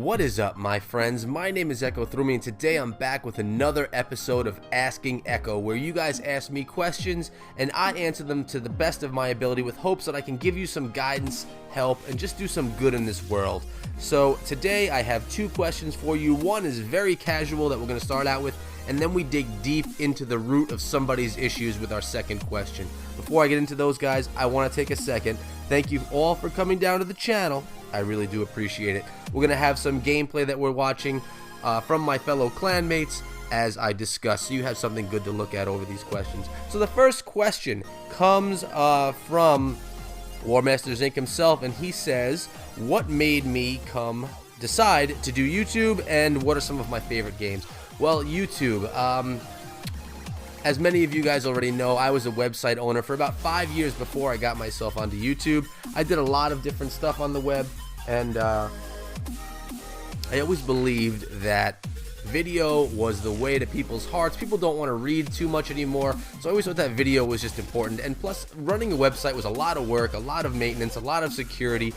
What is up, my friends? My name is Echo Through Me, and today I'm back with another episode of Asking Echo, where you guys ask me questions and I answer them to the best of my ability with hopes that I can give you some guidance, help, and just do some good in this world. So today I have two questions for you. One is very casual that we're going to start out with, and then we dig deep into the root of somebody's issues with our second question. Before I get into those, guys, I want to take a second. Thank you all for coming down to the channel. I really do appreciate it. We're going to have some gameplay that we're watching from my fellow clanmates as I discuss, so you have something good to look at over these questions. So the first question comes from Warmasters Inc. himself, and he says, what made me decide to do YouTube, and what are some of my favorite games? Well, YouTube. As many of you guys already know, I was a website owner for about 5 years before I got myself onto YouTube. I did a lot of different stuff on the web, and I always believed that video was the way to people's hearts. People don't want to read too much anymore, so I always thought that video was just important. And plus, running a website was a lot of work, a lot of maintenance, a lot of security.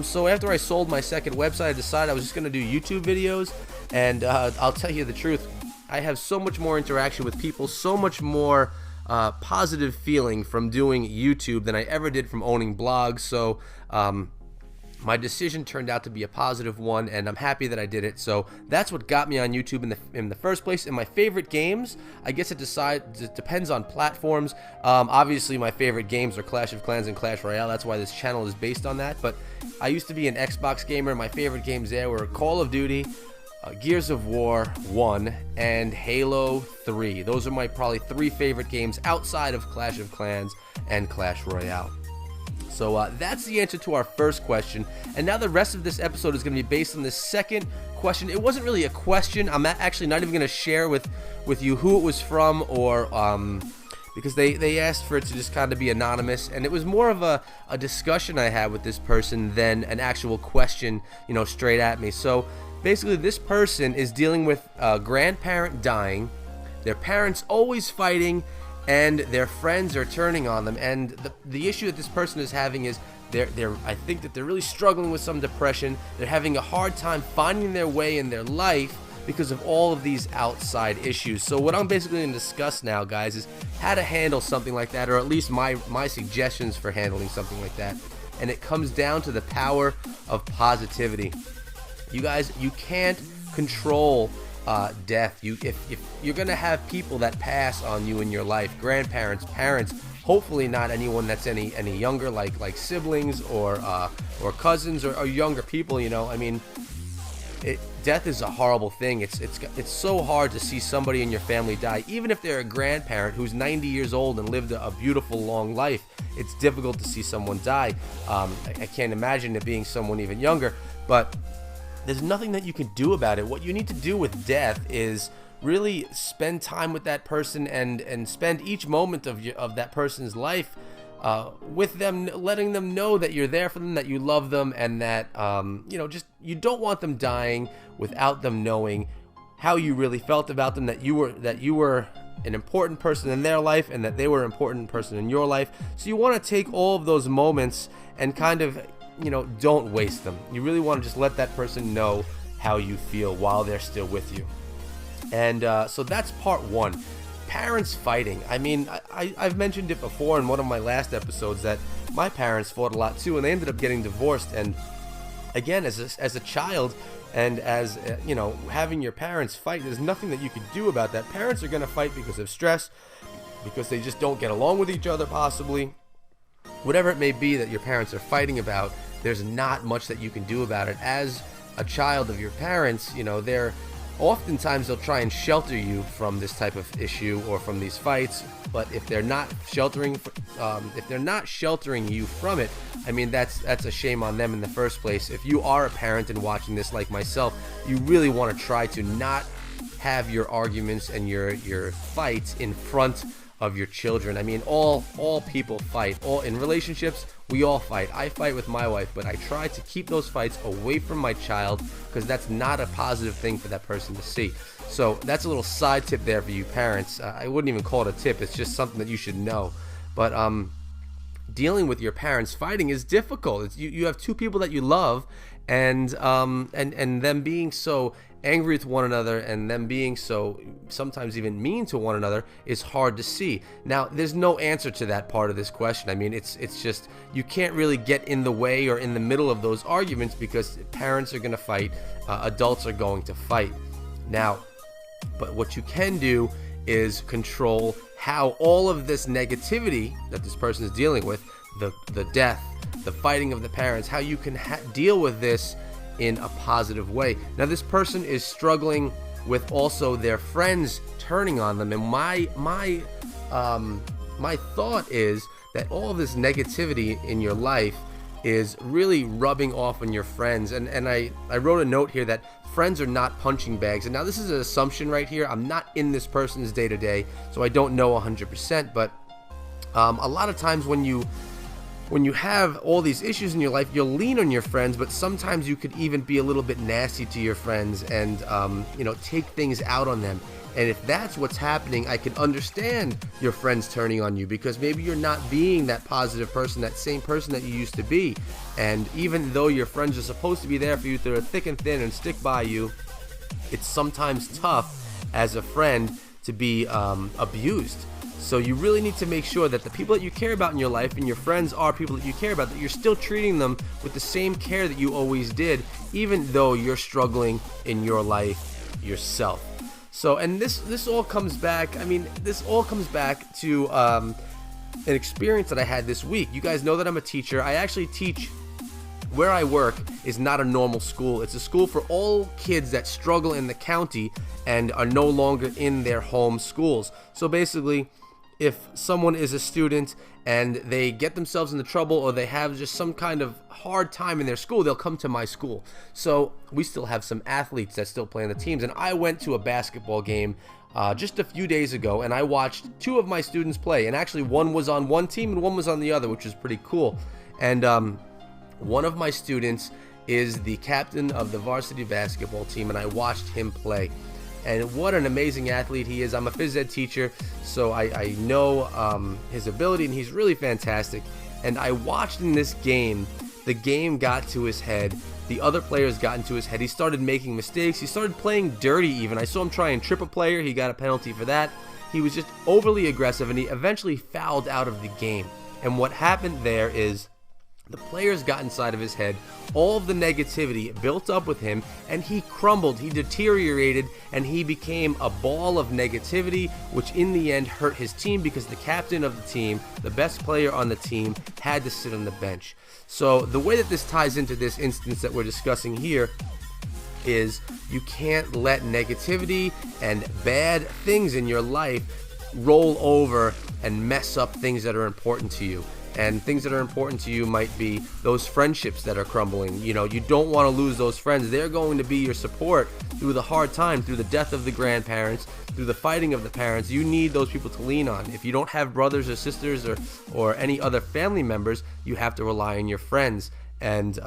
So after I sold my second website, I decided I was just going to do YouTube videos, and I'll tell you the truth. I have so much more interaction with people, so much more positive feeling from doing YouTube than I ever did from owning blogs. So my decision turned out to be a positive one, and I'm happy that I did it. So that's what got me on YouTube in the first place. And my favorite games, I guess it depends on platforms. Obviously, my favorite games are Clash of Clans and Clash Royale. That's why this channel is based on that. But I used to be an Xbox gamer. My favorite games there were Call of Duty, Gears of War 1, and Halo 3. Those are my probably three favorite games outside of Clash of Clans and Clash Royale. So that's the answer to our first question. And now the rest of this episode is going to be based on the second question. It wasn't really a question. I'm actually not even going to share with you who it was from, or because they asked for it to just kind of be anonymous, and it was more of a discussion I had with this person than an actual question, straight at me. So basically, this person is dealing with a grandparent dying, their parents always fighting, and their friends are turning on them. And the issue that this person is having is I think that they're really struggling with some depression. They're having a hard time finding their way in their life because of all of these outside issues. So what I'm basically going to discuss now, guys, is how to handle something like that, or at least my suggestions for handling something like that. And it comes down to the power of positivity. You guys, you can't control death. If you're gonna have people that pass on you in your life, grandparents, parents, hopefully not anyone that's any younger, like siblings or cousins or younger people. I mean, death is a horrible thing. It's so hard to see somebody in your family die, even if they're a grandparent who's 90 years old and lived a beautiful long life. It's difficult to see someone die. I can't imagine it being someone even younger, but there's nothing that you can do about it. What you need to do with death is really spend time with that person and spend each moment of that person's life with them, letting them know that you're there for them, that you love them, and that you don't want them dying without them knowing how you really felt about them, that you were an important person in their life and that they were an important person in your life. So you want to take all of those moments and kind of don't waste them. You really want to just let that person know how you feel while they're still with you. And so that's part one. Parents fighting. I mean, I've mentioned it before in one of my last episodes that my parents fought a lot too, and they ended up getting divorced. And again, as a child, and as having your parents fight, there's nothing that you could do about that. Parents are going to fight because of stress, because they just don't get along with each other, possibly. Whatever it may be that your parents are fighting about, there's not much that you can do about it. As a child of your parents, oftentimes they'll try and shelter you from this type of issue or from these fights. But if they're not sheltering you from it, I mean, that's a shame on them in the first place. If you are a parent and watching this like myself, you really want to try to not have your arguments and your fights in front of your children. I mean, all people fight. All in relationships, we all fight. I fight with my wife, but I try to keep those fights away from my child because that's not a positive thing for that person to see. So that's a little side tip there for you parents. I wouldn't even call it a tip. It's just something that you should know. But dealing with your parents fighting is difficult. You have two people that you love, and them being so angry with one another, and them being so sometimes even mean to one another, is hard to see. Now, there's no answer to that part of this question. I mean, it's just, you can't really get in the way or in the middle of those arguments, because parents are going to fight, adults are going to fight. Now, but what you can do is control how all of this negativity that this person is dealing with, the death, the fighting of the parents, how you can deal with this in a positive way. Now, this person is struggling with also their friends turning on them, and my thought is that all of this negativity in your life is really rubbing off on your friends. And I wrote a note here that friends are not punching bags. And now this is an assumption right here. I'm not in this person's day-to-day, so I don't know 100%, but a lot of times when you have all these issues in your life, you'll lean on your friends, but sometimes you could even be a little bit nasty to your friends and take things out on them. And if that's what's happening, I can understand your friends turning on you, because maybe you're not being that positive person, that same person that you used to be. And even though your friends are supposed to be there for you through thick and thin and stick by you, it's sometimes tough as a friend to be abused. So you really need to make sure that the people that you care about in your life, and your friends are people that you care about, that you're still treating them with the same care that you always did, even though you're struggling in your life yourself. So, and this all comes back, this all comes back to an experience that I had this week. You guys know that I'm a teacher. I actually teach. Where I work is not a normal school. It's a school for all kids that struggle in the county and are no longer in their home schools. So basically, if someone is a student and they get themselves into trouble, or they have just some kind of hard time in their school, they'll come to my school. So we still have some athletes that still play on the teams. And I went to a basketball game just a few days ago, and I watched two of my students play. And actually, one was on one team and one was on the other, which was pretty cool. And one of my students is the captain of the varsity basketball team, and I watched him play. And what an amazing athlete he is. I'm a phys ed teacher, so I know his ability, and he's really fantastic. And I watched in this game, the game got to his head. The other players got into his head. He started making mistakes. He started playing dirty even. I saw him try and trip a player. He got a penalty for that. He was just overly aggressive, and he eventually fouled out of the game. And what happened there is, the players got inside of his head. All of the negativity built up with him, and he crumbled, he deteriorated, and he became a ball of negativity, which in the end hurt his team, because the captain of the team, the best player on the team, had to sit on the bench. So the way that this ties into this instance that we're discussing here is, you can't let negativity and bad things in your life roll over and mess up things that are important to you. And things that are important to you might be those friendships that are crumbling. You don't want to lose those friends. They're going to be your support through the hard time, through the death of the grandparents, through the fighting of the parents. You need those people to lean on. If you don't have brothers or sisters or any other family members, you have to rely on your friends. And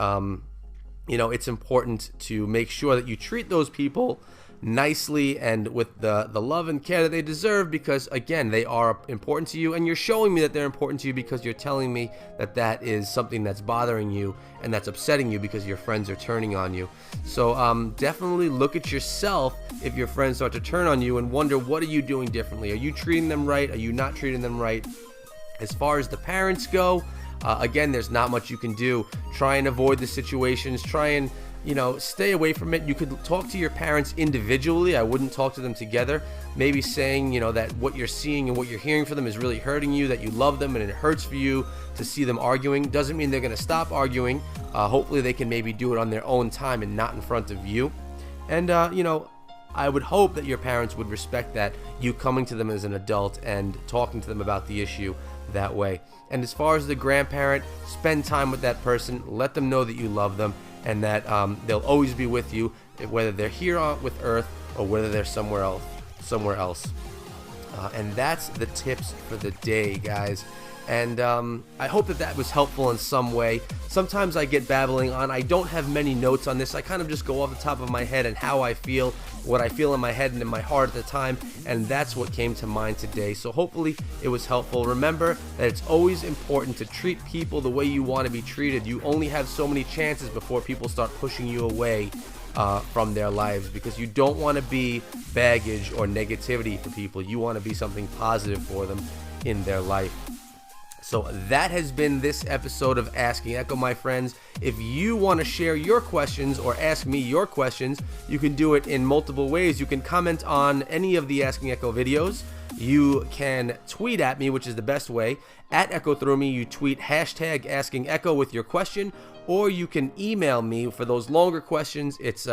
it's important to make sure that you treat those people nicely and with the love and care that they deserve, because again, they are important to you, and you're showing me that they're important to you because you're telling me that that is something that's bothering you and that's upsetting you because your friends are turning on you. So definitely look at yourself if your friends start to turn on you, and wonder, what are you doing differently? Are you treating them right? Are you not treating them right? As far as the parents go, again, there's not much you can do. Try and avoid the situations. Try and stay away from it. You could talk to your parents individually. I wouldn't talk to them together. Maybe saying, that what you're seeing and what you're hearing from them is really hurting you, that you love them and it hurts for you to see them arguing. Doesn't mean they're going to stop arguing. Hopefully they can maybe do it on their own time and not in front of you. And, I would hope that your parents would respect that, you coming to them as an adult and talking to them about the issue that way. And as far as the grandparent, spend time with that person. Let them know that you love them, and that they'll always be with you, whether they're here with Earth or whether they're somewhere else. And that's the tips for the day, guys. And I hope that was helpful in some way. Sometimes I get babbling on. I don't have many notes on this. I kind of just go off the top of my head and how I feel, what I feel in my head and in my heart at the time, and that's what came to mind today. So hopefully it was helpful. Remember that it's always important to treat people the way you want to be treated. You only have so many chances before people start pushing you away from their lives, because you don't want to be baggage or negativity for people. You want to be something positive for them in their life. So that has been this episode of Asking Echo, my friends. If you want to share your questions or ask me your questions, you can do it in multiple ways. You can comment on any of the Asking Echo videos. You can tweet at me, which is the best way, at Echo Through Me. You tweet hashtag Asking Echo with your question, or you can email me for those longer questions. It's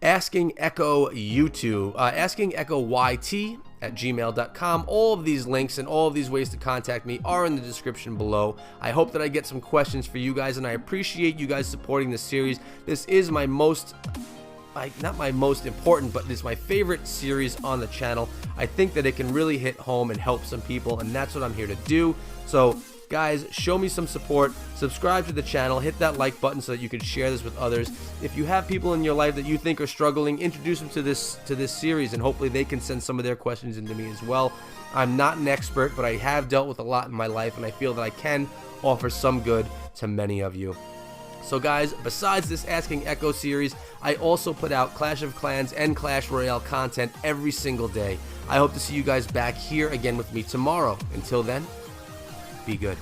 Asking Echo YouTube, Asking Echo YT at gmail.com. All of these links and all of these ways to contact me are in the description below. I hope that I get some questions for you guys, and I appreciate you guys supporting this series. This is my most, not my most important, but it's my favorite series on the channel. I think that it can really hit home and help some people, and that's what I'm here to do. So guys, show me some support, subscribe to the channel, hit that like button so that you can share this with others. If you have people in your life that you think are struggling, introduce them to this series, and hopefully they can send some of their questions into me as well. I'm not an expert, but I have dealt with a lot in my life, and I feel that I can offer some good to many of you. So guys, besides this Asking Echo series, I also put out Clash of Clans and Clash Royale content every single day. I hope to see you guys back here again with me tomorrow. Until then, be good.